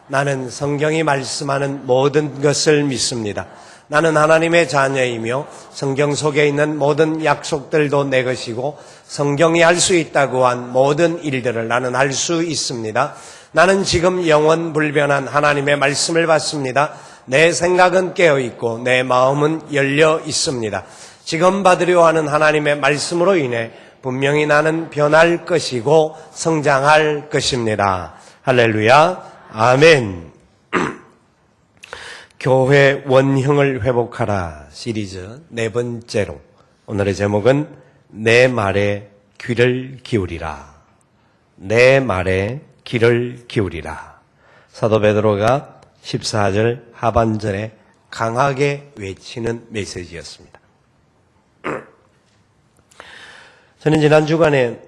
나는 성경이 말씀하는 모든 것을 믿습니다. 나는 하나님의 자녀이며 성경 속에 있는 모든 약속들도 내 것이고 성경이 할 수 있다고 한 모든 일들을 나는 할 수 있습니다. 나는 지금 영원 불변한 하나님의 말씀을 받습니다. 내 생각은 깨어있고 내 마음은 열려 있습니다. 지금 받으려 하는 하나님의 말씀으로 인해 분명히 나는 변할 것이고 성장할 것입니다. 할렐루야. 아멘. 교회 원형을 회복하라 시리즈 네 번째로 오늘의 제목은 내 말에 귀를 기울이라. 내 말에 귀를 기울이라. 사도 베드로가 14절 하반절에 강하게 외치는 메시지였습니다. 저는 지난 주간에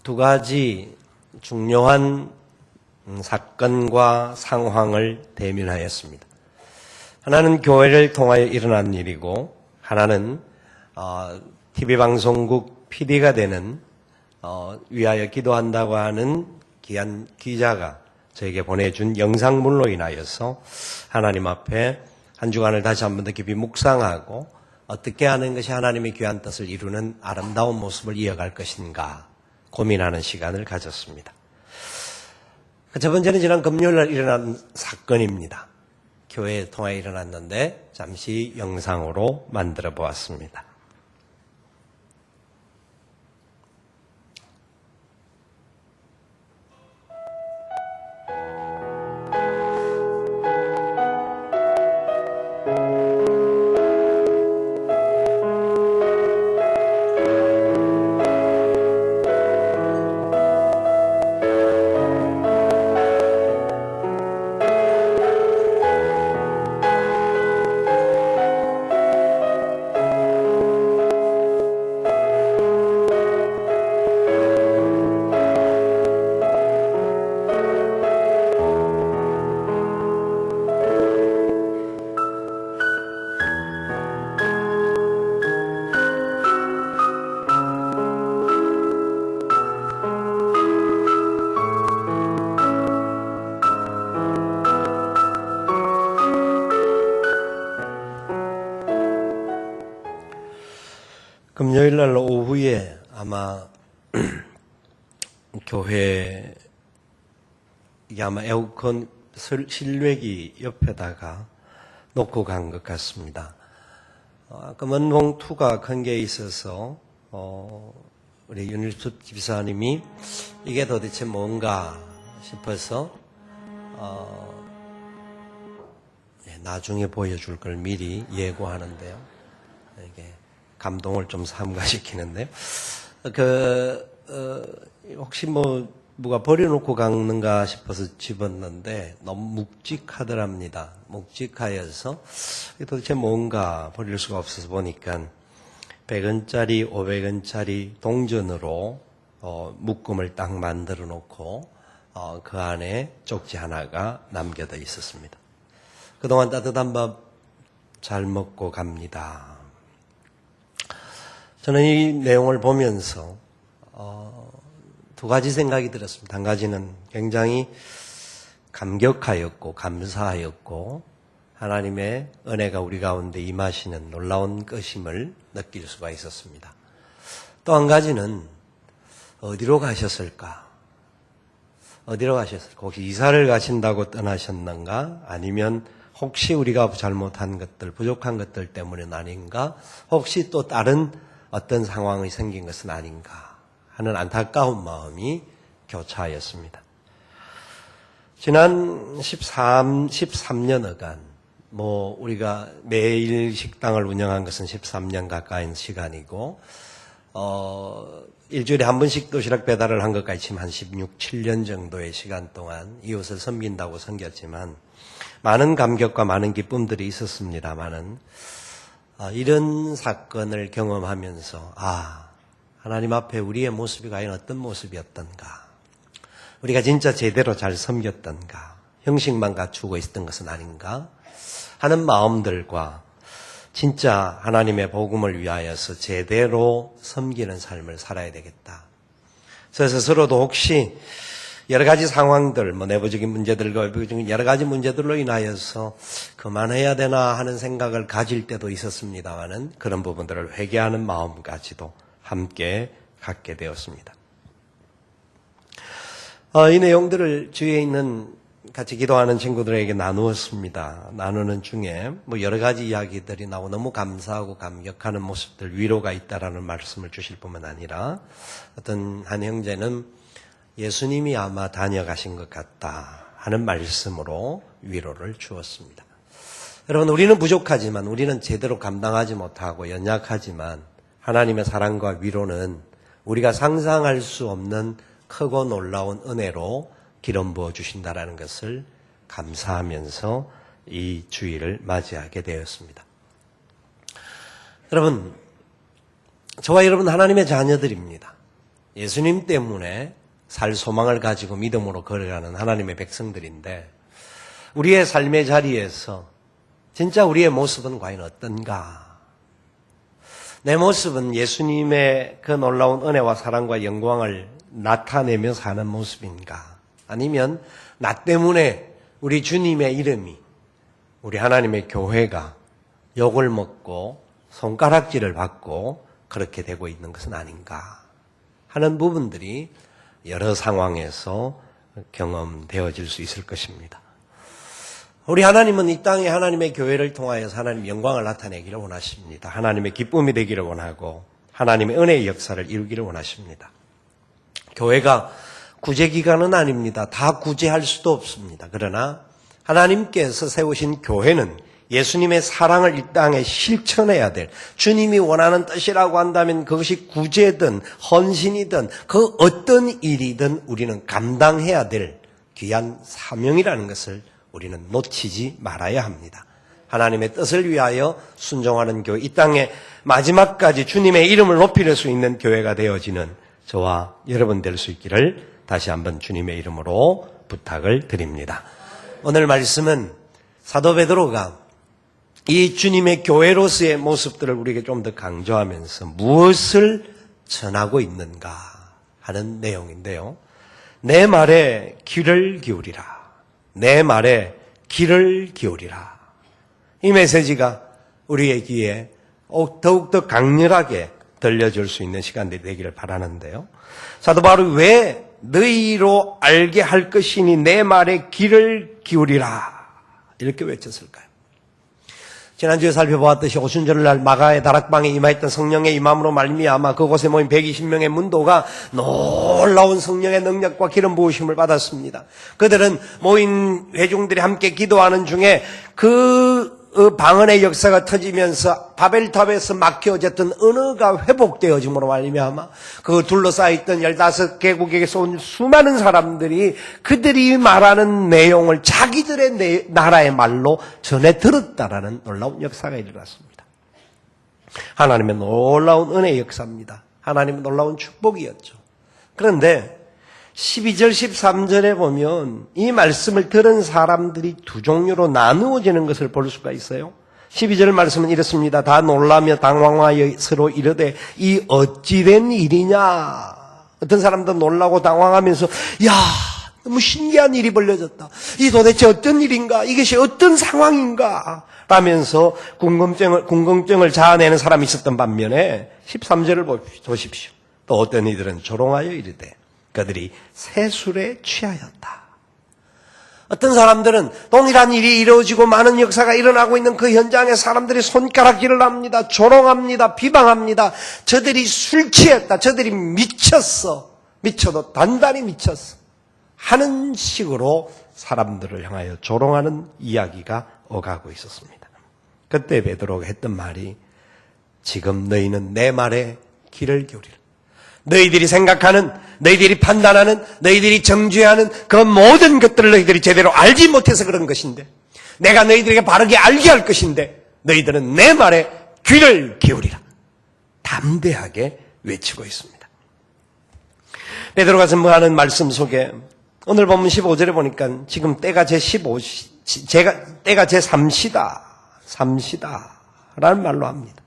두 가지 중요한 사건과 상황을 대면하였습니다. 하나는 교회를 통하여 일어난 일이고 하나는 TV방송국 PD가 되는 위하여 기도한다고 하는 귀한 기자가 저에게 보내준 영상물로 인하여서 하나님 앞에 한 주간을 다시 한번 더 깊이 묵상하고 어떻게 하는 것이 하나님의 귀한 뜻을 이루는 아름다운 모습을 이어갈 것인가 고민하는 시간을 가졌습니다. 첫 번째는 지난 금요일 날 일어난 사건입니다. 교회에 통하여 일어났는데 잠시 영상으로 만들어 보았습니다. 금요일 날 오후에 아마 교회 이게 아마 에어컨 실외기 옆에다가 놓고 간 것 같습니다. 검은 봉투가 큰 게 있어서 우리 윤일숙 집사님이 이게 도대체 뭔가 싶어서 나중에 보여줄 걸 미리 예고하는데요. 이게 감동을 좀 삼가시키는데요. 혹시 누가 버려놓고 갔는가 싶어서 집었는데 너무 묵직하더랍니다. 묵직하여서 도대체 뭔가 버릴 수가 없어서 보니까 100원짜리, 500원짜리 동전으로 묶음을 딱 만들어 놓고 그 안에 쪽지 하나가 남겨져 있었습니다. 그동안 따뜻한 밥 잘 먹고 갑니다. 저는 이 내용을 보면서 두 가지 생각이 들었습니다. 한 가지는 굉장히 감격하였고 감사하였고 하나님의 은혜가 우리 가운데 임하시는 놀라운 것임을 느낄 수가 있었습니다. 또 한 가지는 어디로 가셨을까? 어디로 가셨을까? 혹시 이사를 가신다고 떠나셨는가? 아니면 혹시 우리가 잘못한 것들, 부족한 것들 때문은 아닌가? 혹시 또 다른 어떤 상황이 생긴 것은 아닌가 하는 안타까운 마음이 교차하였습니다. 지난 13년여간 우리가 매일 식당을 운영한 것은 13년 가까이 시간이고 일주일에 한 번씩 도시락 배달을 한 것까지 치면 한 16, 7년 정도의 시간 동안 이웃을 섬긴다고 섬겼지만 많은 감격과 많은 기쁨들이 있었습니다마는 이런 사건을 경험하면서 하나님 앞에 우리의 모습이 과연 어떤 모습이었던가, 우리가 진짜 제대로 잘 섬겼던가, 형식만 갖추고 있었던 것은 아닌가 하는 마음들과 진짜 하나님의 복음을 위하여서 제대로 섬기는 삶을 살아야 되겠다. 그래서 스스로도 혹시 여러 가지 상황들, 내부적인 문제들과 외부적인 여러 가지 문제들로 인하여서 그만해야 되나 하는 생각을 가질 때도 있었습니다만은 그런 부분들을 회개하는 마음까지도 함께 갖게 되었습니다. 이 내용들을 주위에 있는 같이 기도하는 친구들에게 나누었습니다. 나누는 중에 여러 가지 이야기들이 나오고 너무 감사하고 감격하는 모습들, 위로가 있다라는 말씀을 주실 뿐만 아니라 어떤 한 형제는 예수님이 아마 다녀가신 것 같다 하는 말씀으로 위로를 주었습니다. 여러분, 우리는 부족하지만, 우리는 제대로 감당하지 못하고 연약하지만 하나님의 사랑과 위로는 우리가 상상할 수 없는 크고 놀라운 은혜로 기름 부어 주신다라는 것을 감사하면서 이 주일을 맞이하게 되었습니다. 여러분, 저와 여러분 하나님의 자녀들입니다. 예수님 때문에 살 소망을 가지고 믿음으로 걸어가는 하나님의 백성들인데, 우리의 삶의 자리에서 진짜 우리의 모습은 과연 어떤가? 내 모습은 예수님의 그 놀라운 은혜와 사랑과 영광을 나타내며 사는 모습인가? 아니면 나 때문에 우리 주님의 이름이, 우리 하나님의 교회가 욕을 먹고 손가락질을 받고 그렇게 되고 있는 것은 아닌가 하는 부분들이 여러 상황에서 경험되어질 수 있을 것입니다. 우리 하나님은 이 땅에 하나님의 교회를 통하여서 하나님의 영광을 나타내기를 원하십니다. 하나님의 기쁨이 되기를 원하고 하나님의 은혜의 역사를 이루기를 원하십니다. 교회가 구제기관은 아닙니다. 다 구제할 수도 없습니다. 그러나 하나님께서 세우신 교회는 예수님의 사랑을 이 땅에 실천해야 될, 주님이 원하는 뜻이라고 한다면 그것이 구제든 헌신이든 그 어떤 일이든 우리는 감당해야 될 귀한 사명이라는 것을 우리는 놓치지 말아야 합니다. 하나님의 뜻을 위하여 순종하는 교회, 이 땅에 마지막까지 주님의 이름을 높일 수 있는 교회가 되어지는 저와 여러분 될 수 있기를 다시 한번 주님의 이름으로 부탁을 드립니다. 오늘 말씀은 사도 베드로가 이 주님의 교회로서의 모습들을 우리에게 좀 더 강조하면서 무엇을 전하고 있는가 하는 내용인데요. 내 말에 귀를 기울이라. 내 말에 귀를 기울이라. 이 메시지가 우리의 귀에 더욱더 강렬하게 들려줄 수 있는 시간들이 되기를 바라는데요. 사도 바울이 왜 너희로 알게 할 것이니 내 말에 귀를 기울이라 이렇게 외쳤을까요? 지난주에 살펴보았듯이 오순절날 마가의 다락방에 임하였던 성령의 임함으로 말미암아 그곳에 모인 120명의 문도가 놀라운 성령의 능력과 기름 부으심을 받았습니다. 그들은 모인 회중들이 함께 기도하는 중에 그 방언의 역사가 터지면서 바벨탑에서 막혀졌던 언어가 회복되어짐으로 말미암아 그 둘러싸여있던 15개국에서 온 수많은 사람들이 그들이 말하는 내용을 자기들의 나라의 말로 전해 들었다라는 놀라운 역사가 일어났습니다. 하나님의 놀라운 은혜의 역사입니다. 하나님의 놀라운 축복이었죠. 그런데 12절 13절에 보면 이 말씀을 들은 사람들이 두 종류로 나누어지는 것을 볼 수가 있어요. 12절 말씀은 이렇습니다. 다 놀라며 당황하여 서로 이르되 이 어찌된 일이냐. 어떤 사람들은 놀라고 당황하면서 야, 너무 신기한 일이 벌어졌다. 이 도대체 어떤 일인가? 이것이 어떤 상황인가? 라면서 궁금증을 자아내는 사람이 있었던 반면에 13절을 보십시오. 또 어떤 이들은 조롱하여 이르되 그들이 세술에 취하였다. 어떤 사람들은 동일한 일이 이루어지고 많은 역사가 일어나고 있는 그 현장에 사람들이 손가락질을 합니다. 조롱합니다. 비방합니다. 저들이 술 취했다. 저들이 미쳤어. 미쳐도 단단히 미쳤어. 하는 식으로 사람들을 향하여 조롱하는 이야기가 오가고 있었습니다. 그때 베드로가 했던 말이 지금 너희는 내 말에 귀를 기울이라. 너희들이 생각하는, 너희들이 판단하는, 너희들이 정죄하는 그 모든 것들을 너희들이 제대로 알지 못해서 그런 것인데 내가 너희들에게 바르게 알게 할 것인데 너희들은 내 말에 귀를 기울이라. 담대하게 외치고 있습니다. 베드로가 전하는 말씀 속에 오늘 본문 15절에 보니까 지금 때가 때가 제3시다 라는 말로 합니다.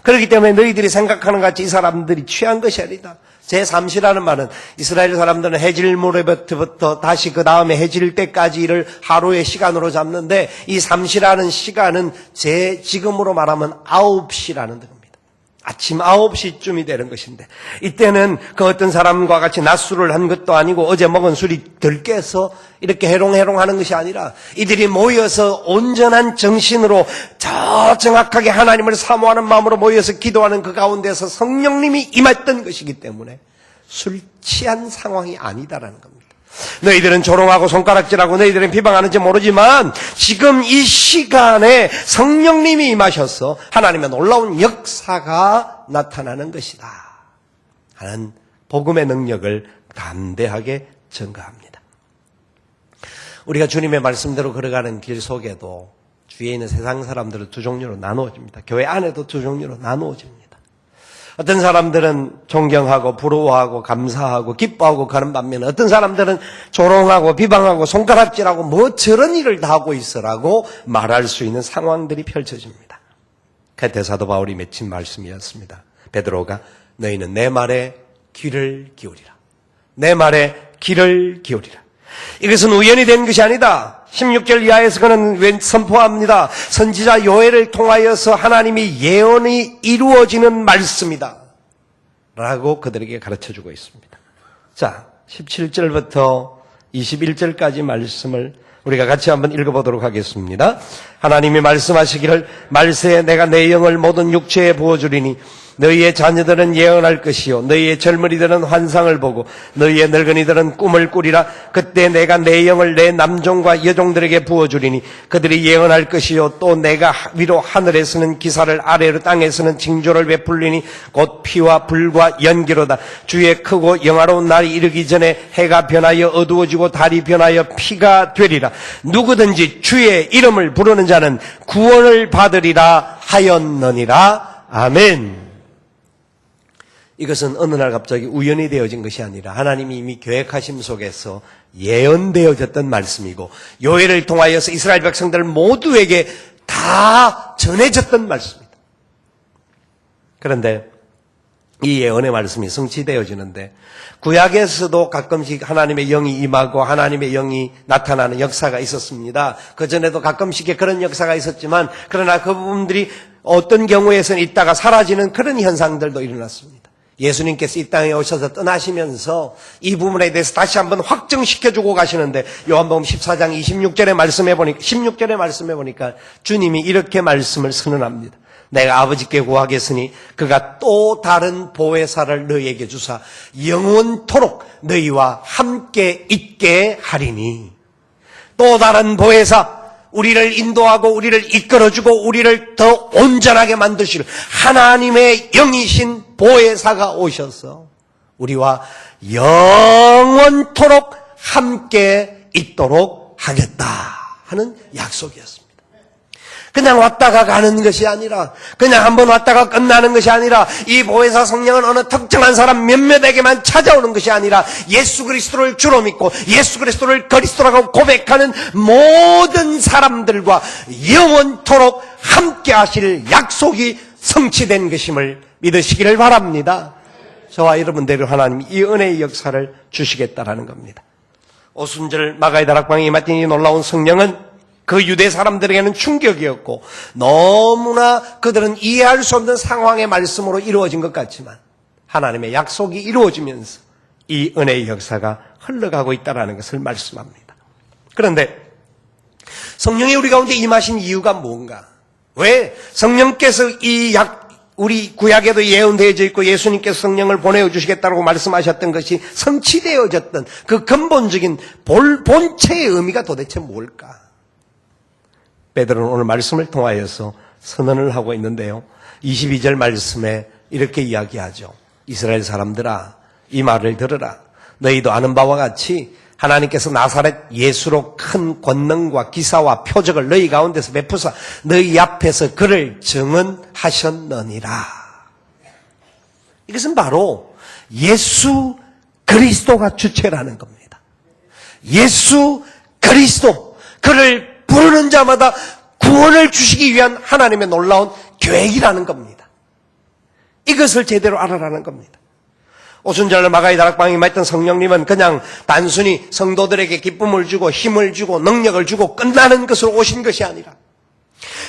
그렇기 때문에 너희들이 생각하는 같이 이 사람들이 취한 것이 아니다. 제3시라는 말은 이스라엘 사람들은 해질무렵부터 다시 그 다음에 해질 때까지를 하루의 시간으로 잡는데 이 3시라는 시간은 지금으로 말하면 9시라는 겁니다. 아침 9시쯤이 되는 것인데 이때는 그 어떤 사람과 같이 낮술을 한 것도 아니고 어제 먹은 술이 덜 깨서 이렇게 해롱해롱하는 것이 아니라 이들이 모여서 온전한 정신으로 저 정확하게 하나님을 사모하는 마음으로 모여서 기도하는 그 가운데서 성령님이 임했던 것이기 때문에 술 취한 상황이 아니다라는 겁니다. 너희들은 조롱하고 손가락질하고 너희들은 비방하는지 모르지만 지금 이 시간에 성령님이 임하셔서 하나님의 놀라운 역사가 나타나는 것이다 하는 복음의 능력을 담대하게 증거합니다. 우리가 주님의 말씀대로 걸어가는 길 속에도 주위에 있는 세상 사람들은 두 종류로 나누어집니다. 교회 안에도 두 종류로 나누어집니다. 어떤 사람들은 존경하고 부러워하고 감사하고 기뻐하고 가는 반면에 어떤 사람들은 조롱하고 비방하고 손가락질하고 뭐 저런 일을 다 하고 있으라고 말할 수 있는 상황들이 펼쳐집니다. 그때 사도 바울이 맺힌 말씀이었습니다. 베드로가 너희는 내 말에 귀를 기울이라. 내 말에 귀를 기울이라. 이것은 우연히 된 것이 아니다. 16절 이하에서 그는 선포합니다. 선지자 요엘을 통하여서 하나님이 예언이 이루어지는 말씀이다 라고 그들에게 가르쳐주고 있습니다. 자, 17절부터 21절까지 말씀을 우리가 같이 한번 읽어보도록 하겠습니다. 하나님이 말씀하시기를 말세에 내가 내 영을 모든 육체에 부어주리니 너희의 자녀들은 예언할 것이요 너희의 젊은이들은 환상을 보고 너희의 늙은이들은 꿈을 꾸리라. 그때 내가 내 영을 내 남종과 여종들에게 부어주리니 그들이 예언할 것이요 또 내가 위로 하늘에서는 기사를 아래로 땅에서는 징조를 베풀리니 곧 피와 불과 연기로다. 주의 크고 영화로운 날이 이르기 전에 해가 변하여 어두워지고 달이 변하여 피가 되리라. 누구든지 주의 이름을 부르는 자는 구원을 받으리라 하였느니라. 아멘. 이것은 어느 날 갑자기 우연히 되어진 것이 아니라 하나님이 이미 계획하심 속에서 예언되어졌던 말씀이고 요엘을 통하여서 이스라엘 백성들 모두에게 다 전해졌던 말씀입니다. 그런데 이 예언의 말씀이 성취되어지는데 구약에서도 가끔씩 하나님의 영이 임하고 하나님의 영이 나타나는 역사가 있었습니다. 그전에도 가끔씩 그런 역사가 있었지만 그러나 그 부분들이 어떤 경우에서는 있다가 사라지는 그런 현상들도 일어났습니다. 예수님께서 이 땅에 오셔서 떠나시면서 이 부분에 대해서 다시 한번 확정시켜주고 가시는데 요한복음 14장 16절의 말씀해 보니까 주님이 이렇게 말씀을 선언합니다. 내가 아버지께 구하겠으니 그가 또 다른 보혜사를 너희에게 주사 영원토록 너희와 함께 있게 하리니. 또 다른 보혜사, 우리를 인도하고 우리를 이끌어주고 우리를 더 온전하게 만드실 하나님의 영이신 보혜사가 오셔서 우리와 영원토록 함께 있도록 하겠다 하는 약속이었습니다. 그냥 왔다가 가는 것이 아니라 그냥 한번 왔다가 끝나는 것이 아니라 이 보혜사 성령은 어느 특정한 사람 몇몇에게만 찾아오는 것이 아니라 예수 그리스도를 주로 믿고 예수 그리스도를 그리스도라고 고백하는 모든 사람들과 영원토록 함께 하실 약속이 성취된 것임을 믿으시기를 바랍니다. 저와 여러분들을 하나님이 이 은혜의 역사를 주시겠다라는 겁니다. 오순절 마가의 다락방에 임했던 이 놀라운 성령은 그 유대 사람들에게는 충격이었고 너무나 그들은 이해할 수 없는 상황의 말씀으로 이루어진 것 같지만 하나님의 약속이 이루어지면서 이 은혜의 역사가 흘러가고 있다는 것을 말씀합니다. 그런데 성령이 우리 가운데 임하신 이유가 뭔가? 왜 성령께서 우리 구약에도 예언되어져 있고 예수님께서 성령을 보내주시겠다고 말씀하셨던 것이 성취되어졌던 그 근본적인 본체의 의미가 도대체 뭘까? 베드로는 오늘 말씀을 통하여서 선언을 하고 있는데요. 22절 말씀에 이렇게 이야기하죠. 이스라엘 사람들아, 이 말을 들으라. 너희도 아는 바와 같이 하나님께서 나사렛 예수로 큰 권능과 기사와 표적을 너희 가운데서 베푸사 너희 앞에서 그를 증언하셨느니라. 이것은 바로 예수 그리스도가 주체라는 겁니다. 예수 그리스도, 그를 부르는 자마다 구원을 주시기 위한 하나님의 놀라운 계획이라는 겁니다. 이것을 제대로 알아라는 겁니다. 오순절 마가의 다락방에 임했던 성령님은 그냥 단순히 성도들에게 기쁨을 주고 힘을 주고 능력을 주고 끝나는 것으로 오신 것이 아니라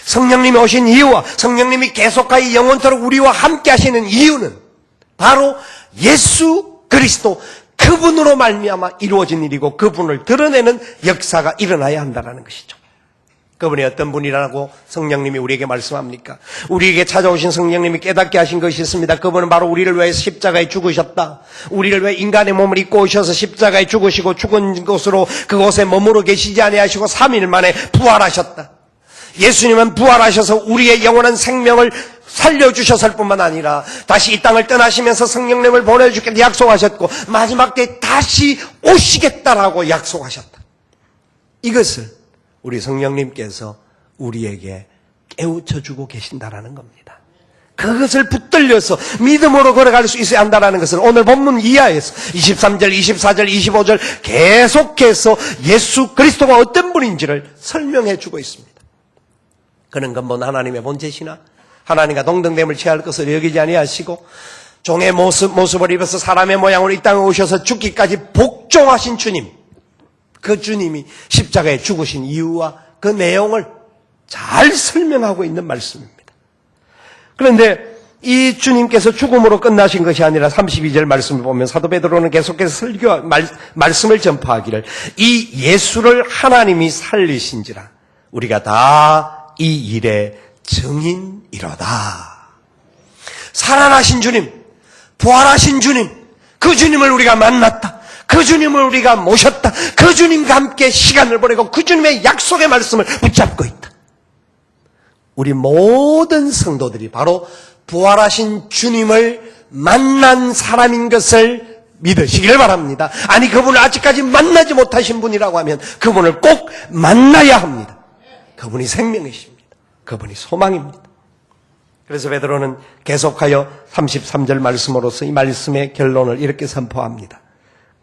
성령님이 오신 이유와 성령님이 계속하여 영원토록 우리와 함께 하시는 이유는 바로 예수 그리스도 그분으로 말미암아 이루어진 일이고 그분을 드러내는 역사가 일어나야 한다는 것이죠. 그분이 어떤 분이라고 성령님이 우리에게 말씀합니까? 우리에게 찾아오신 성령님이 깨닫게 하신 것이 있습니다. 그분은 바로 우리를 위해 십자가에 죽으셨다. 우리를 위해 인간의 몸을 입고 오셔서 십자가에 죽으시고 죽은 곳으로 그곳에 머무르 계시지 아니하시고 3일 만에 부활하셨다. 예수님은 부활하셔서 우리의 영원한 생명을 살려주셨을 뿐만 아니라 다시 이 땅을 떠나시면서 성령님을 보내주겠다 약속하셨고 마지막 때 다시 오시겠다라고 약속하셨다. 이것을 우리 성령님께서 우리에게 깨우쳐주고 계신다라는 겁니다. 그것을 붙들려서 믿음으로 걸어갈 수 있어야 한다는 것을 오늘 본문 이하에서 23절, 24절, 25절 계속해서 예수 그리스도가 어떤 분인지를 설명해 주고 있습니다. 그는 근본 하나님의 본체시나 하나님과 동등됨을 취할 것을 여기지 아니하시고 종의 모습을 입어서 사람의 모양으로 이 땅에 오셔서 죽기까지 복종하신 주님, 그 주님이 십자가에 죽으신 이유와 그 내용을 잘 설명하고 있는 말씀입니다. 그런데 이 주님께서 죽음으로 끝나신 것이 아니라 32절 말씀을 보면 사도 베드로는 계속해서 말씀을 전파하기를 이 예수를 하나님이 살리신지라 우리가 다 이 일의 증인이로다. 살아나신 주님, 부활하신 주님, 그 주님을 우리가 만났다. 그 주님을 우리가 모셨다. 그 주님과 함께 시간을 보내고 그 주님의 약속의 말씀을 붙잡고 있다. 우리 모든 성도들이 바로 부활하신 주님을 만난 사람인 것을 믿으시기를 바랍니다. 아니 그분을 아직까지 만나지 못하신 분이라고 하면 그분을 꼭 만나야 합니다. 그분이 생명이십니다. 그분이 소망입니다. 그래서 베드로는 계속하여 33절 말씀으로서 이 말씀의 결론을 이렇게 선포합니다.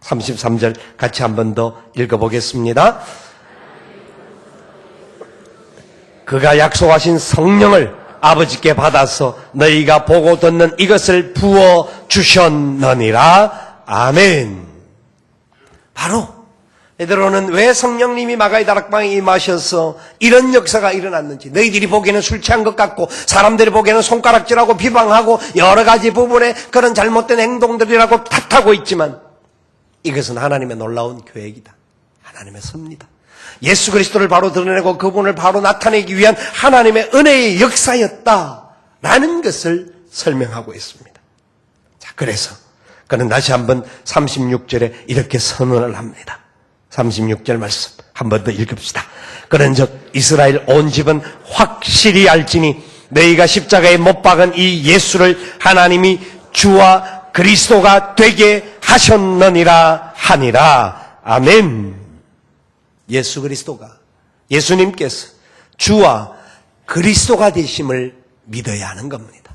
33절 같이 한 번 더 읽어보겠습니다. 그가 약속하신 성령을 아버지께 받아서 너희가 보고 듣는 이것을 부어주셨느니라. 아멘. 바로 베드로는 왜 성령님이 마가의 다락방에 임하셔서 이런 역사가 일어났는지, 너희들이 보기에는 술 취한 것 같고 사람들이 보기에는 손가락질하고 비방하고 여러 가지 부분에 그런 잘못된 행동들이라고 탓하고 있지만 이것은 하나님의 놀라운 계획이다. 하나님의 섭니다. 예수 그리스도를 바로 드러내고 그분을 바로 나타내기 위한 하나님의 은혜의 역사였다라는 것을 설명하고 있습니다. 자, 그래서 그는 다시 한번 36절에 이렇게 선언을 합니다. 36절 말씀 한 번 더 읽읍시다. 그런즉 이스라엘 온 집은 확실히 알지니 너희가 십자가에 못 박은 이 예수를 하나님이 주와 그리스도가 되게 하셨느니라 하니라. 아멘. 예수 그리스도가, 예수님께서 주와 그리스도가 되심을 믿어야 하는 겁니다.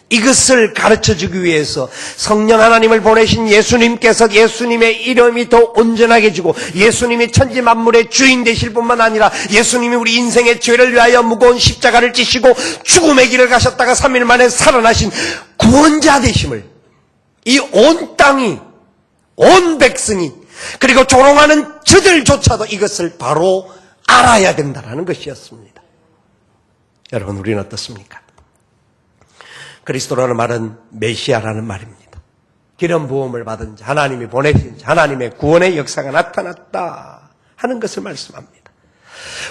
이것을 가르쳐주기 위해서 성령 하나님을 보내신 예수님께서 예수님의 이름이 더 온전하게 주고 예수님이 천지 만물의 주인 되실 뿐만 아니라 예수님이 우리 인생의 죄를 위하여 무거운 십자가를 지시고 죽음의 길을 가셨다가 3일 만에 살아나신 구원자 되심을 이 온 땅이, 온 백성이, 그리고 조롱하는 저들조차도 이것을 바로 알아야 된다는 것이었습니다. 여러분, 우리는 어떻습니까? 그리스도라는 말은 메시아라는 말입니다. 기름 부음을 받은 자, 하나님이 보내신 자, 하나님의 구원의 역사가 나타났다 하는 것을 말씀합니다.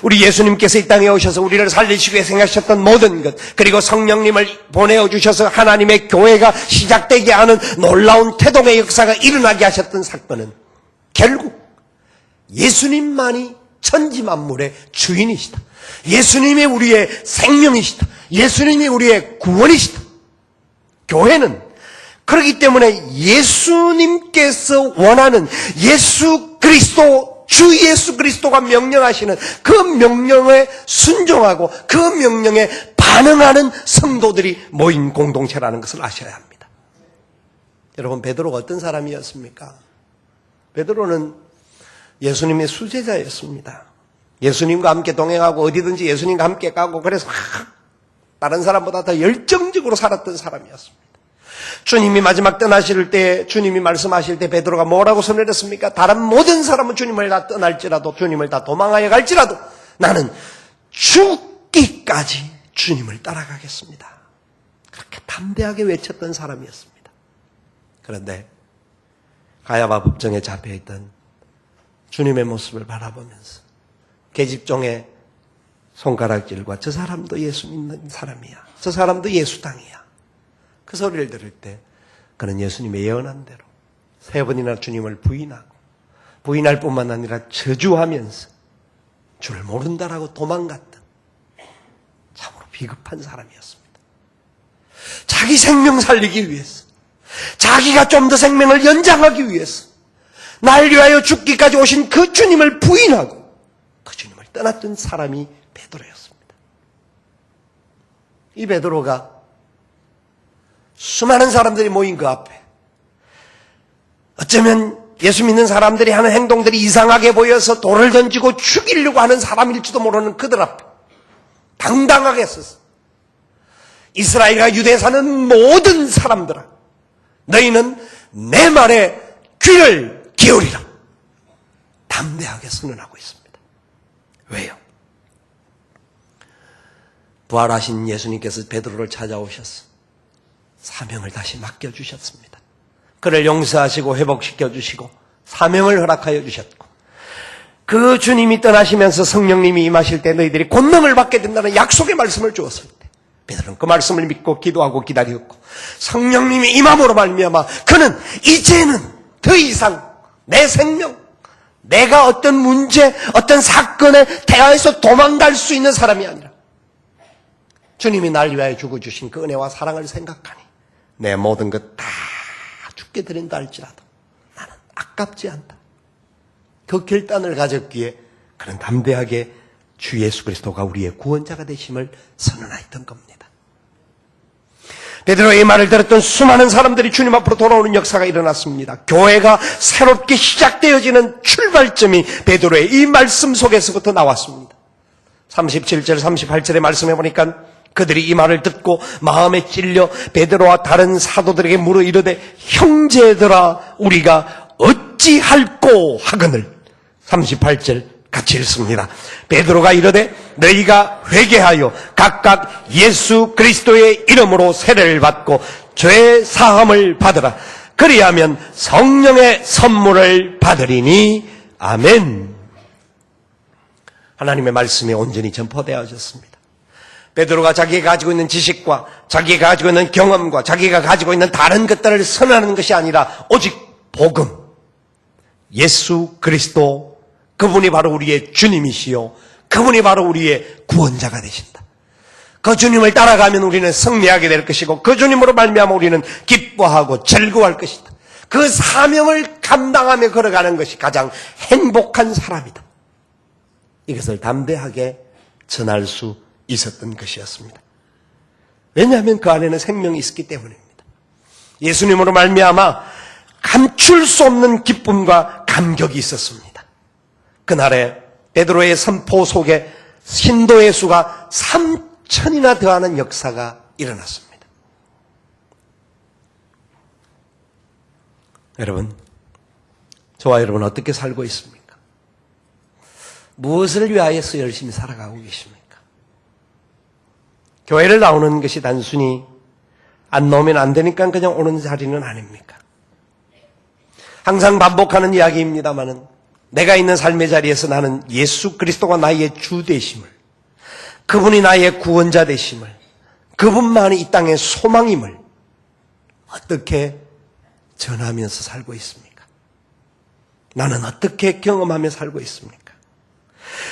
우리 예수님께서 이 땅에 오셔서 우리를 살리시기 위해 생각하셨던 모든 것, 그리고 성령님을 보내주셔서 하나님의 교회가 시작되게 하는 놀라운 태동의 역사가 일어나게 하셨던 사건은 결국 예수님만이 천지 만물의 주인이시다. 예수님이 우리의 생명이시다. 예수님이 우리의 구원이시다. 교회는 그렇기 때문에 예수님께서 원하는 예수 그리스도, 주 예수 그리스도가 명령하시는 그 명령에 순종하고 그 명령에 반응하는 성도들이 모인 공동체라는 것을 아셔야 합니다. 여러분, 베드로가 어떤 사람이었습니까? 베드로는 예수님의 수제자였습니다. 예수님과 함께 동행하고 어디든지 예수님과 함께 가고 그래서 다른 사람보다 더 열정적으로 살았던 사람이었습니다. 주님이 마지막 떠나실 때, 주님이 말씀하실 때 베드로가 뭐라고 선언했습니까? 다른 모든 사람은 주님을 다 떠날지라도, 주님을 다 도망하여 갈지라도 나는 죽기까지 주님을 따라가겠습니다. 그렇게 담대하게 외쳤던 사람이었습니다. 그런데 가야바 법정에 잡혀있던 주님의 모습을 바라보면서 계집종의 손가락질과 저 사람도 예수 믿는 사람이야, 저 사람도 예수당이야, 그 소리를 들을 때 그는 예수님의 예언한 대로 3번이나 주님을 부인할 뿐만 아니라 저주하면서 주를 모른다라고 도망갔던 참으로 비겁한 사람이었습니다. 자기 생명 살리기 위해서, 자기가 좀 더 생명을 연장하기 위해서 날 위하여 죽기까지 오신 그 주님을 부인하고 그 주님을 떠났던 사람이 베드로였습니다. 이 베드로가 수많은 사람들이 모인 그 앞에, 어쩌면 예수 믿는 사람들이 하는 행동들이 이상하게 보여서 돌을 던지고 죽이려고 하는 사람일지도 모르는 그들 앞에 당당하게 서서 이스라엘과 유대에 사는 모든 사람들아, 너희는 내 말에 귀를 기울이라, 담대하게 선언하고 있습니다. 왜요? 부활하신 예수님께서 베드로를 찾아오셔서 사명을 다시 맡겨주셨습니다. 그를 용서하시고 회복시켜주시고 사명을 허락하여 주셨고, 그 주님이 떠나시면서 성령님이 임하실 때 너희들이 권능을 받게 된다는 약속의 말씀을 주었을 때 베드로는 그 말씀을 믿고 기도하고 기다렸고, 성령님이 임함으로 말미암아 그는 이제는 더 이상 내 생명, 내가 어떤 문제, 어떤 사건에 대하여서 도망갈 수 있는 사람이 아니라 주님이 날 위하여 죽어주신 그 은혜와 사랑을 생각하니 내 모든 것 다 죽게 드린다 할지라도 나는 아깝지 않다. 그 결단을 가졌기에 그는 담대하게 주 예수 그리스도가 우리의 구원자가 되심을 선언하였던 겁니다. 베드로의 말을 들었던 수많은 사람들이 주님 앞으로 돌아오는 역사가 일어났습니다. 교회가 새롭게 시작되어지는 출발점이 베드로의 이 말씀 속에서부터 나왔습니다. 37절 38절의 말씀해 보니까 그들이 이 말을 듣고 마음에 찔려 베드로와 다른 사도들에게 물어 이르되 형제들아 우리가 어찌할꼬 하거늘. 38절 같이 읽습니다. 베드로가 이르되 너희가 회개하여 각각 예수 그리스도의 이름으로 세례를 받고 죄 사함을 받으라. 그리하면 성령의 선물을 받으리니. 아멘. 하나님의 말씀이 온전히 전파되어졌습니다. 베드로가 자기가 가지고 있는 지식과 자기가 가지고 있는 경험과 자기가 가지고 있는 다른 것들을 선언하는 것이 아니라 오직 복음, 예수 그리스도, 그분이 바로 우리의 주님이시요 그분이 바로 우리의 구원자가 되신다. 그 주님을 따라가면 우리는 승리하게 될 것이고 그 주님으로 말미암아 우리는 기뻐하고 즐거워할 것이다. 그 사명을 감당하며 걸어가는 것이 가장 행복한 사람이다. 이것을 담대하게 전할 수 있었던 것이었습니다. 왜냐하면 그 안에는 생명이 있었기 때문입니다. 예수님으로 말미암아 감출 수 없는 기쁨과 감격이 있었습니다. 그날에 베드로의 선포 속에 신도의 수가 3,000이나 더하는 역사가 일어났습니다. 여러분, 저와 여러분 어떻게 살고 있습니까? 무엇을 위하여서 열심히 살아가고 계십니까? 교회를 나오는 것이 단순히 안 나오면 안 되니까 그냥 오는 자리는 아닙니까? 항상 반복하는 이야기입니다마는 내가 있는 삶의 자리에서 나는 예수 그리스도가 나의 주 되심을, 그분이 나의 구원자 되심을, 그분만이 이 땅의 소망임을 어떻게 전하면서 살고 있습니까? 나는 어떻게 경험하며 살고 있습니까?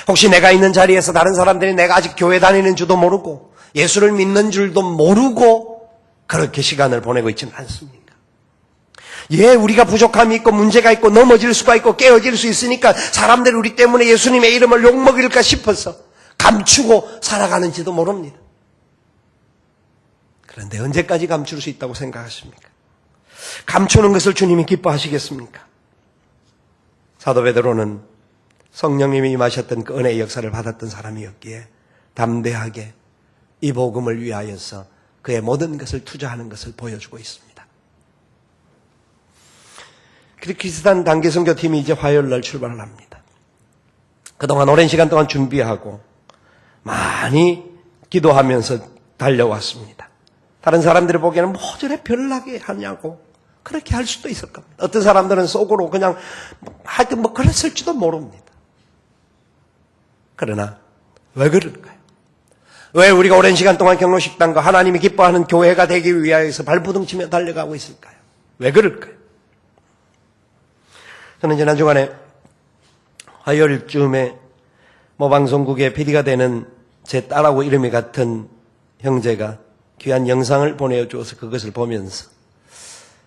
혹시 내가 있는 자리에서 다른 사람들이 내가 아직 교회 다니는 줄도 모르고 예수를 믿는 줄도 모르고 그렇게 시간을 보내고 있지는 않습니까? 예, 우리가 부족함이 있고 문제가 있고 넘어질 수가 있고 깨어질 수 있으니까 사람들이 우리 때문에 예수님의 이름을 욕먹일까 싶어서 감추고 살아가는지도 모릅니다. 그런데 언제까지 감출 수 있다고 생각하십니까? 감추는 것을 주님이 기뻐하시겠습니까? 사도 베드로는 성령님이 임하셨던 그 은혜의 역사를 받았던 사람이었기에 담대하게 이 복음을 위하여서 그의 모든 것을 투자하는 것을 보여주고 있습니다. 키르기스탄 단기 선교팀이 이제 화요일 날 출발을 합니다. 그동안 오랜 시간 동안 준비하고 많이 기도하면서 달려왔습니다. 다른 사람들이 보기에는 뭐 저래 별나게 하냐고 그렇게 할 수도 있을 겁니다. 어떤 사람들은 속으로 그냥 하여튼 뭐 그랬을지도 모릅니다. 그러나 왜 그럴까요? 왜 우리가 오랜 시간 동안 경로식당과 하나님이 기뻐하는 교회가 되기 위하여서 발부둥치며 달려가고 있을까요? 왜 그럴까요? 저는 지난 주간에 화요일쯤에 모방송국의 PD가 되는 제 딸하고 이름이 같은 형제가 귀한 영상을 보내주어서 그것을 보면서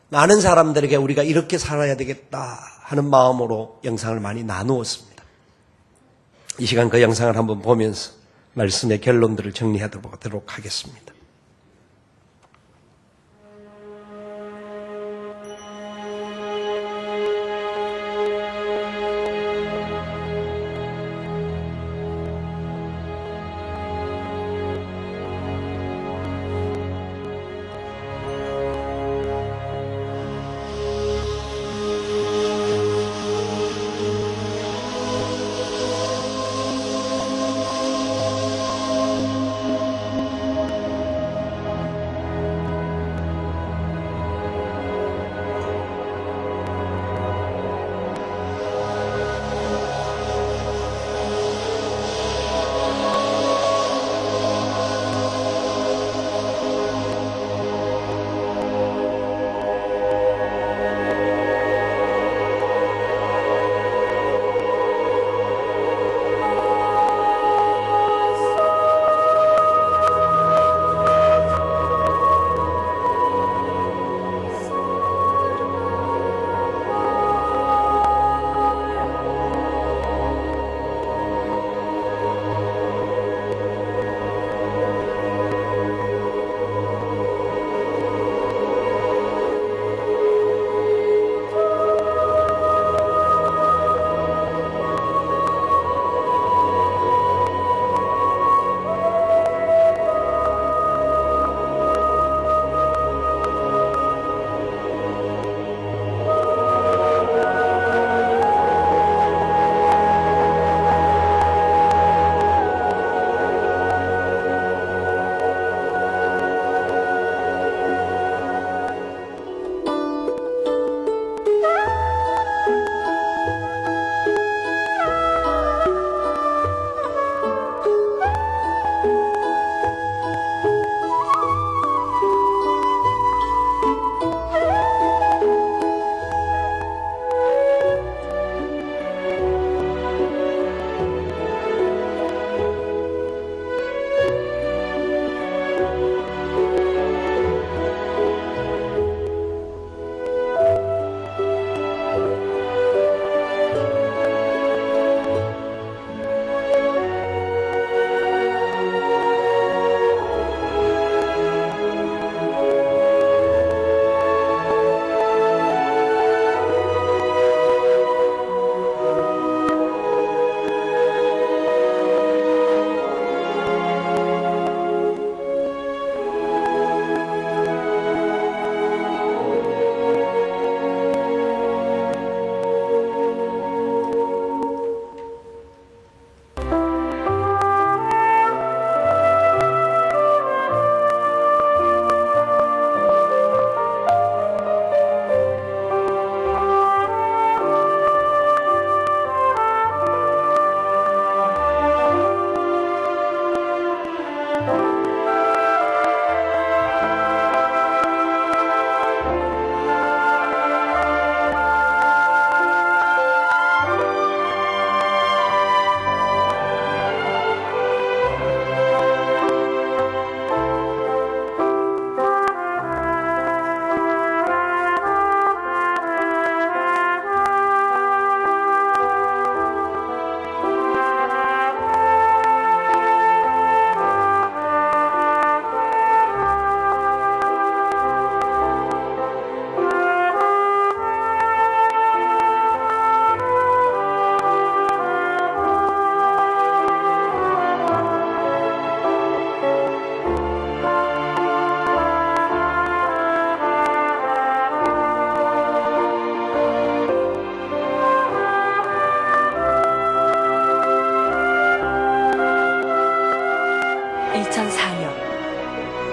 많은 사람들에게 우리가 이렇게 살아야 되겠다 하는 마음으로 영상을 많이 나누었습니다. 이 시간 그 영상을 한번 보면서 말씀의 결론들을 정리하도록 하겠습니다.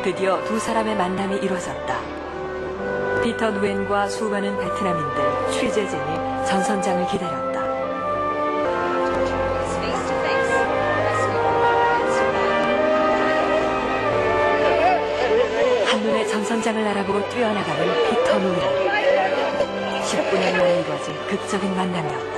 드디어 두 사람의 만남이 이루어졌다. 피터 누엔과 수많은 베트남인들, 취재진이 전선장을 기다렸다. 한눈에 전선장을 알아보고 뛰어나가는 피터 누엔. 19년 만에 이루어진 극적인 만남이었다.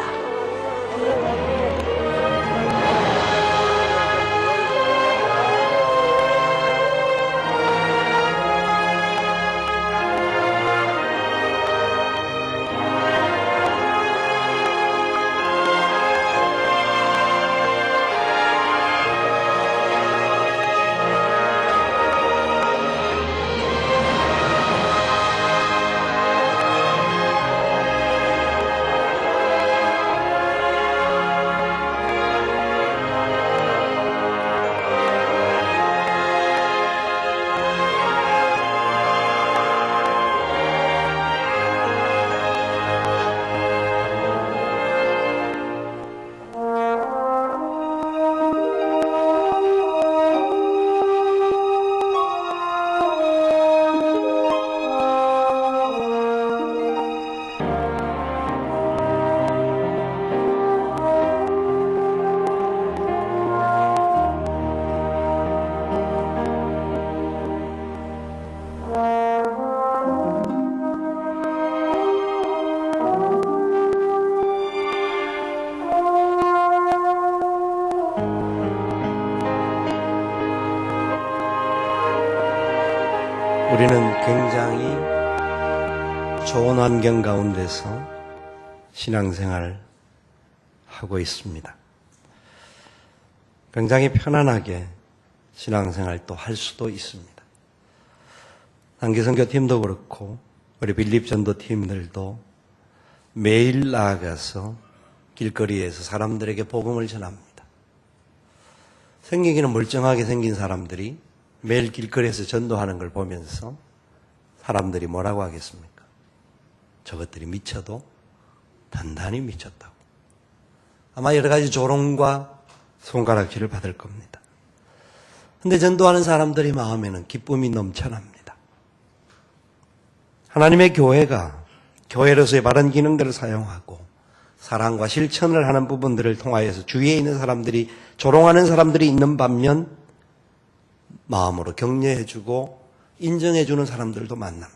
우리는 굉장히 좋은 환경 가운데서 신앙생활을 하고 있습니다. 굉장히 편안하게 신앙생활도 할 수도 있습니다. 단기선교팀도 그렇고 우리 빌립전도팀들도 매일 나아가서 길거리에서 사람들에게 복음을 전합니다. 생기기는 멀쩡하게 생긴 사람들이 매일 길거리에서 전도하는 걸 보면서 사람들이 뭐라고 하겠습니까? 저것들이 미쳐도 단단히 미쳤다고. 아마 여러 가지 조롱과 손가락질을 받을 겁니다. 그런데 전도하는 사람들의 마음에는 기쁨이 넘쳐납니다. 하나님의 교회가 교회로서의 바른 기능들을 사용하고 사랑과 실천을 하는 부분들을 통하여서 주위에 있는 사람들이 조롱하는 사람들이 있는 반면 마음으로 격려해주고 인정해주는 사람들도 만납니다.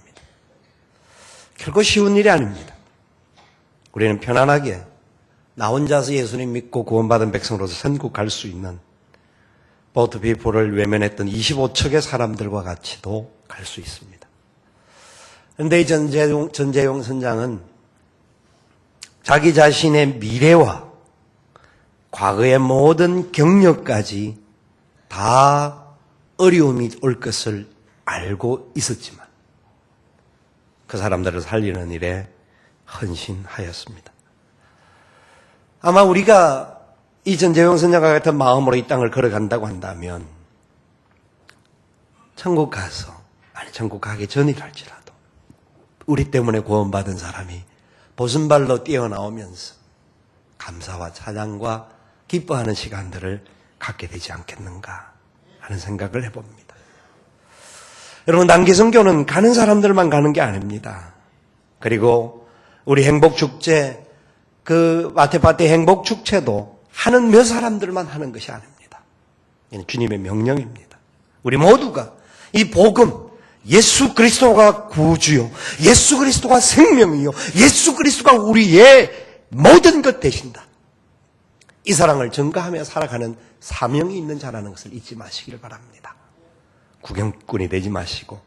결코 쉬운 일이 아닙니다. 우리는 편안하게 나 혼자서 예수님 믿고 구원받은 백성으로서 천국 갈 수 있는 보트 비포를 외면했던 25척의 사람들과 같이도 갈 수 있습니다. 그런데 이 전재용 선장은 자기 자신의 미래와 과거의 모든 경력까지 다 어려움이 올 것을 알고 있었지만 그 사람들을 살리는 일에 헌신하였습니다. 아마 우리가 이 전재용 선장과 같은 마음으로 이 땅을 걸어간다고 한다면 천국 가서, 아니 천국 가기 전이랄지라도 우리 때문에 구원받은 사람이 보순발로 뛰어나오면서 감사와 찬양과 기뻐하는 시간들을 갖게 되지 않겠는가 하는 생각을 해봅니다. 여러분, 단기선교는 가는 사람들만 가는 게 아닙니다. 그리고 우리 행복축제, 그 마테파티 행복축제도 하는 몇 사람들만 하는 것이 아닙니다. 이는 주님의 명령입니다. 우리 모두가 이 복음, 예수 그리스도가 구주요, 예수 그리스도가 생명이요, 예수 그리스도가 우리의 모든 것 되신다. 이 사랑을 전가하며 살아가는 사명이 있는 자라는 것을 잊지 마시기를 바랍니다. 구경꾼이 되지 마시고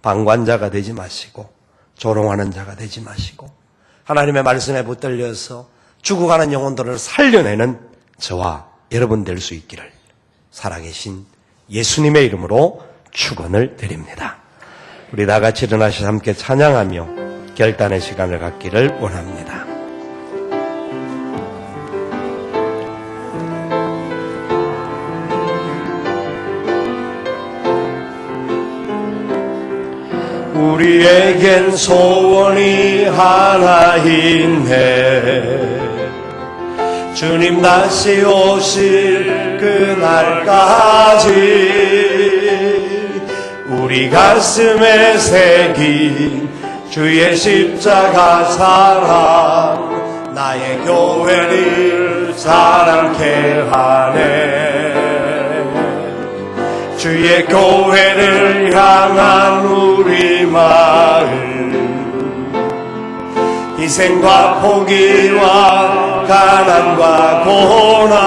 방관자가 되지 마시고 조롱하는 자가 되지 마시고 하나님의 말씀에 붙들려서 죽어가는 영혼들을 살려내는 저와 여러분 될 수 있기를 살아계신 예수님의 이름으로 축원을 드립니다. 우리 다 같이 일어나셔서 함께 찬양하며 결단의 시간을 갖기를 원합니다. 우리에겐 소원이 하나 있네. 주님 다시 오실 그날까지 우리 가슴에 새긴 주의 십자가 사랑 나의 교회를 사랑케 하네. 주의 교회를 향한 우리 마음 희생과 포기와 가난과 고난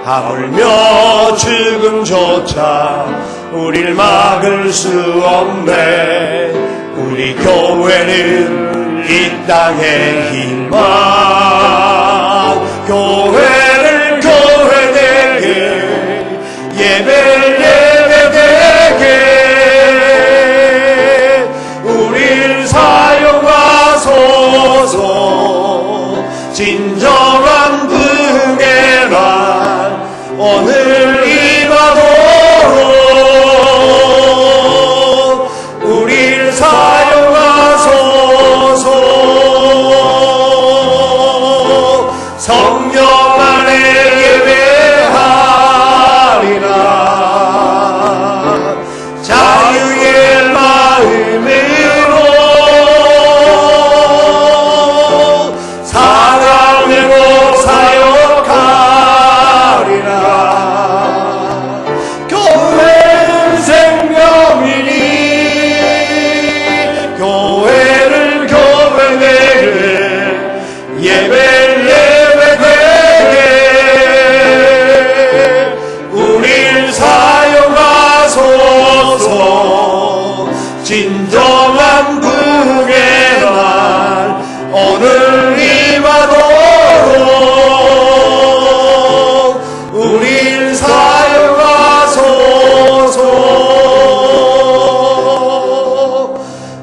하물며 죽음조차 우릴 막을 수 없네. 우리 교회는 이 땅의 희망 교회를 교회되게 예배를 예배되게 우릴 사용하소서. 진정한 부흥의 날 오늘 임하도록 우릴 사용하소서. 성령 안에 예배하리라. 자유의 마음으로 사랑으로 사역하리라. 교회는 생명이니 교회를 교회되게 예배를 예배되게 우릴 사용하소서. 진정한 부흥의 날 오늘 임하도록 우릴 사용하소서.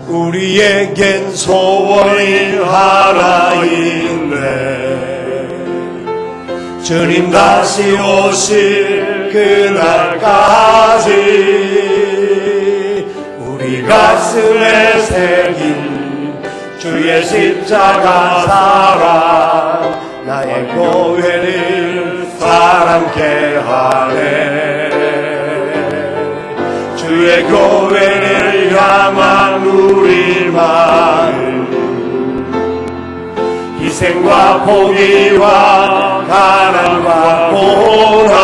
우리에겐 소원이 하나 있네. 주님 다시 오실 그날까지 우리 가슴에 새긴 주의 십자가 사랑 나의 교회를 사랑케 하네. 주의 교회를 향한 우리 마음 희생과 포기와 가난과 고난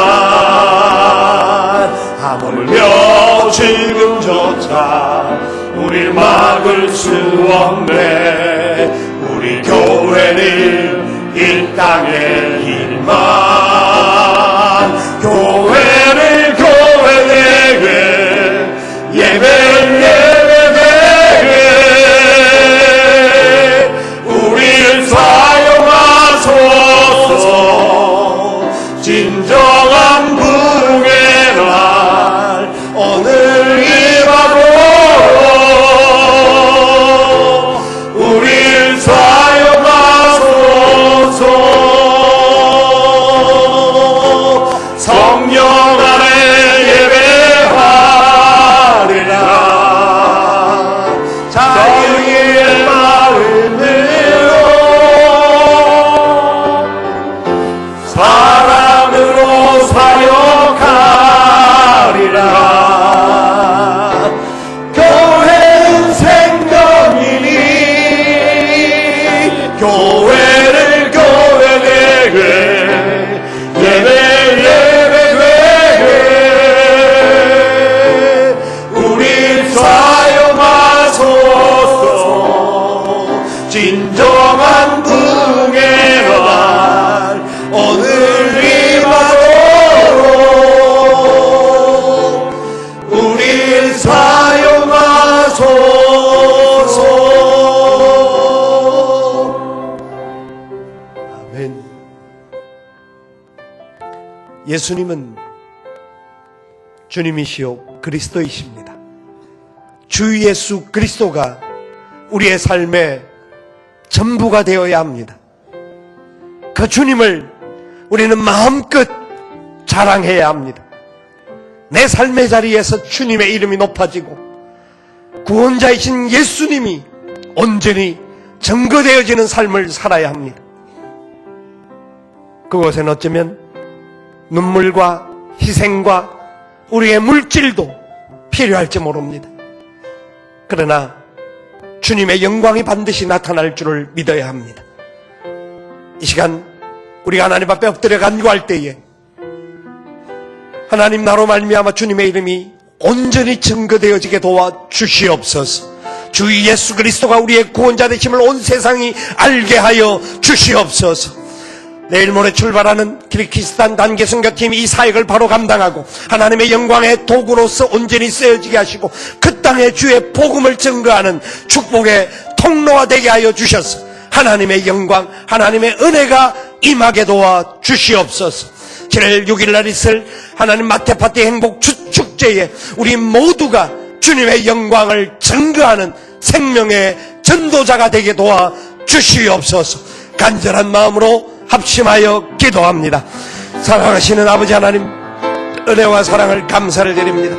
하물며 지금조차 우릴 막을 수 없네. 우리 교회는 이 땅의 희망 교회를 교회되게 예배를 예배되게 우릴 사용하소서. 진정한 부흥의 날 오늘 임하도록 우릴 사용하소서. 성령 안에 예배하리라. 자유의 마음으로 사랑으로 사역하리라. 교회는 생명이니 교회를 교회되게 예배 예배되게 우릴 사용하소서. 진정한 부흥의 날 오늘 임하도록 우릴 사용하소서. 아멘. 예수님은 주님이시요 그리스도이십니다. 주 예수 그리스도가 우리의 삶의 전부가 되어야 합니다. 그 주님을 우리는 마음껏 자랑해야 합니다. 내 삶의 자리에서 주님의 이름이 높아지고 구원자이신 예수님이 온전히 증거되어지는 삶을 살아야 합니다. 그것은 어쩌면 눈물과 희생과 우리의 물질도 필요할지 모릅니다. 그러나 주님의 영광이 반드시 나타날 줄을 믿어야 합니다. 이 시간 우리가 하나님 앞에 엎드려 간구할 때에 하나님 나로 말미암아 주님의 이름이 온전히 증거되어지게 도와주시옵소서. 주 예수 그리스도가 우리의 구원자 되심을 온 세상이 알게 하여 주시옵소서. 내일 모레 출발하는 키르기스탄 단계 선교팀이 이 사역을 바로 감당하고 하나님의 영광의 도구로서 온전히 쓰여지게 하시고 그 땅에 주의 복음을 증거하는 축복의 통로가 되게 하여 주셔서 하나님의 영광, 하나님의 은혜가 임하게 도와 주시옵소서. 7월 6일 날 있을 하나님 마테파티 행복 축제에 우리 모두가 주님의 영광을 증거하는 생명의 전도자가 되게 도와 주시옵소서. 간절한 마음으로 합심하여 기도합니다. 사랑하시는 아버지 하나님, 은혜와 사랑을 감사를 드립니다.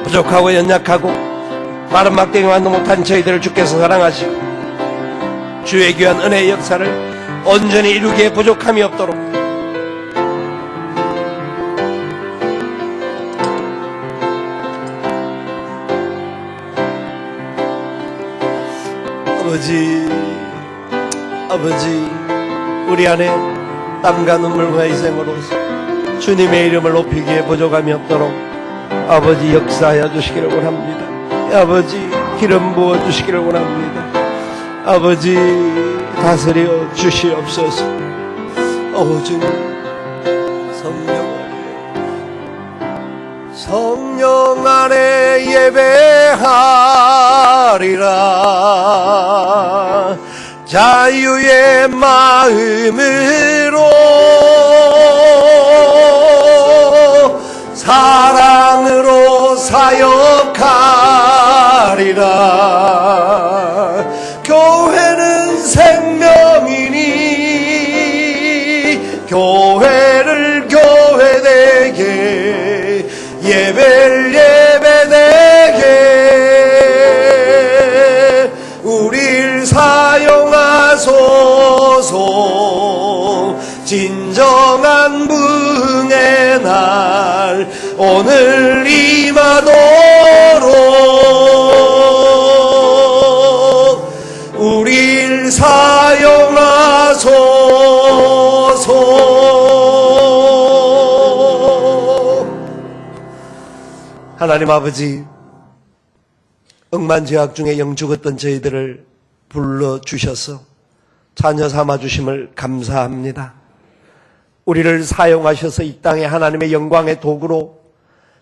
부족하고 연약하고 마른 막대기만도 못한 저희들을 주께서 사랑하시고 주의 귀한 은혜의 역사를 온전히 이루기에 부족함이 없도록 아버지 우리 안에 땀과 눈물과 희생으로서 주님의 이름을 높이기에 부족함이 없도록 아버지 역사하여 주시기를 원합니다. 아버지 기름 부어 주시기를 원합니다. 아버지 다스려 주시옵소서. 주님 성령 안에 예배하리라. 자유의 마음으로 사랑으로 사역하리라. 교회는 생명이니 교회를 교회되게 예배를 예배되게 우릴 사용하소서. 진정한 부흥의 날 오늘 임하도록 우릴 사용하소서. 하나님 아버지, 억만제약 중에 영죽었던 저희들을 불러주셔서 자녀 삼아주심을 감사합니다. 우리를 사용하셔서 이 땅에 하나님의 영광의 도구로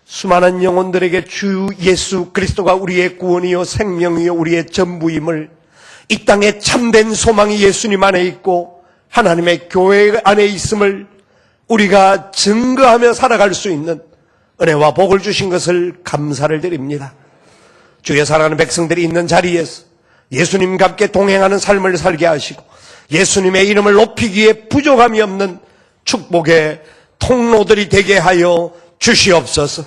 수많은 영혼들에게 주 예수 그리스도가 우리의 구원이요 생명이요 우리의 전부임을, 이 땅에 참된 소망이 예수님 안에 있고 하나님의 교회 안에 있음을 우리가 증거하며 살아갈 수 있는 은혜와 복을 주신 것을 감사를 드립니다. 주의 사랑하는 백성들이 있는 자리에서 예수님과 함께 동행하는 삶을 살게 하시고 예수님의 이름을 높이기에 부족함이 없는 축복의 통로들이 되게 하여 주시옵소서.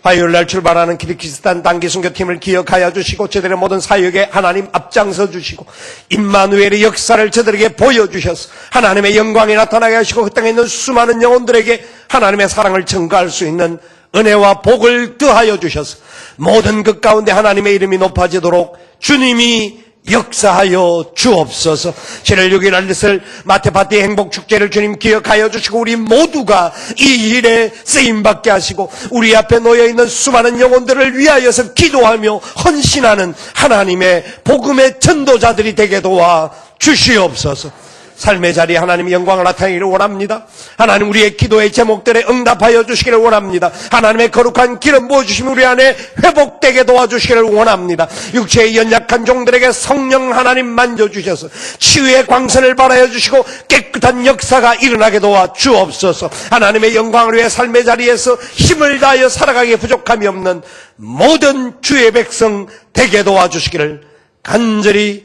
화요일날 출발하는 키르기스탄 단기 선교팀을 기억하여 주시고 저들의 모든 사역에 하나님 앞장서 주시고 임마누엘의 역사를 저들에게 보여주셔서 하나님의 영광이 나타나게 하시고 그 땅에 있는 수많은 영혼들에게 하나님의 사랑을 증거할 수 있는 은혜와 복을 더하여 주셔서 모든 것 가운데 하나님의 이름이 높아지도록 주님이 역사하여 주옵소서. 7월 6일 날 있을 마테파티 행복축제를 주님 기억하여 주시고 우리 모두가 이 일에 쓰임받게 하시고 우리 앞에 놓여있는 수많은 영혼들을 위하여서 기도하며 헌신하는 하나님의 복음의 전도자들이 되게 도와 주시옵소서. 삶의 자리에 하나님의 영광을 나타내기를 원합니다. 하나님 우리의 기도의 제목들에 응답하여 주시기를 원합니다. 하나님의 거룩한 기름 부어주시면 우리 안에 회복되게 도와주시기를 원합니다. 육체의 연약한 종들에게 성령 하나님 만져주셔서 치유의 광선을 발하여 주시고 깨끗한 역사가 일어나게 도와 주옵소서. 하나님의 영광을 위해 삶의 자리에서 힘을 다하여 살아가기에 부족함이 없는 모든 주의 백성 되게 도와주시기를 간절히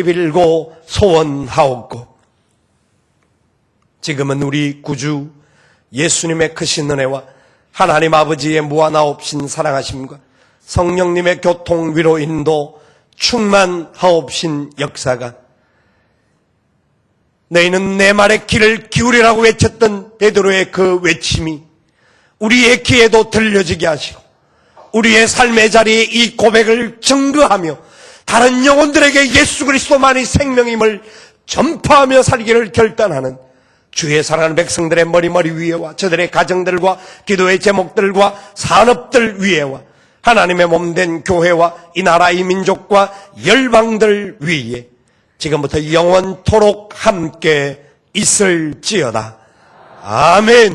빌고 소원하옵고, 지금은 우리 구주 예수님의 크신 은혜와 하나님 아버지의 무한하옵신 사랑하심과 성령님의 교통 위로 인도 충만하옵신 역사가, 너희는 내 말에 귀를 기울이라고 외쳤던 베드로의 그 외침이 우리의 귀에도 들려지게 하시고 우리의 삶의 자리에 이 고백을 증거하며 다른 영혼들에게 예수 그리스도만이 생명임을 전파하며 살기를 결단하는 주의 사랑하는 백성들의 머리 위에와 저들의 가정들과 기도의 제목들과 산업들 위에와 하나님의 몸된 교회와 이 나라 이 민족과 열방들 위에 지금부터 영원토록 함께 있을지어다. 아멘.